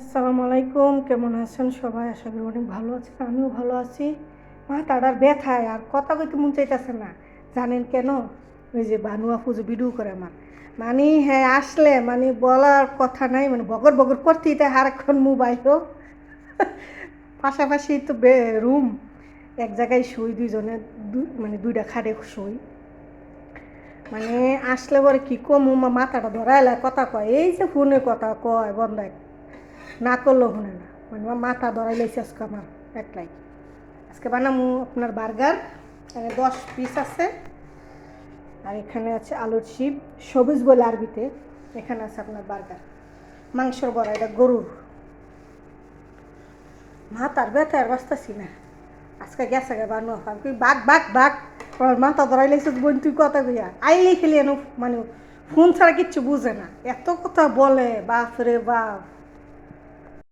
আসসালামু আলাইকুম, কেমন আছেন সবাই? আশা করি অনেক ভালো আছেন। আমিও ভালো আছি। মাথাটার ব্যথায় আর কথা কইতে মন চাইতেছে না। জানেন কেন? ওই যে বানু আপু যে ভিডিও করে আমার, মানে হ্যাঁ আসলে মানে বলার কথা নাই, মানে বগর বগর করতেই তাই সারাক্ষণ মোবাইলও পাশাপাশি তো রুম এক জায়গায় শুই, দুইজনে মানে দুইটা খাটে শুই। মানে আসলে পরে কী কম মাথাটা ধরাইলে কথা কয়, এই যে ফোনে কথা কয় বন্ধায় না করলেও শুনে না, মানে মাথা ধরাই লাইছে আজকে আমার একলাই। আজকে বানামু আপনার বার্গার, এখানে 10 পিস আছে, আর এখানে আছে আলুর চিপ, সবুজ বলে আরবিতে। এখানে আছে আপনার বার্গার, মাংসর বড়া, এটা গরুর। মাথার ব্যথা আর বাঁচতেছি না। আজকে গেছে গে বানু আপনি বাঘ বাঘ বাঘ, মাথা ধরাই লাইছে বোন তুই কথা কইয়া আইলেই খেলি এনো, মানে ফোন ছাড়া কিচ্ছু বুঝে না, এত কথা বলে বাপ রে বাপ।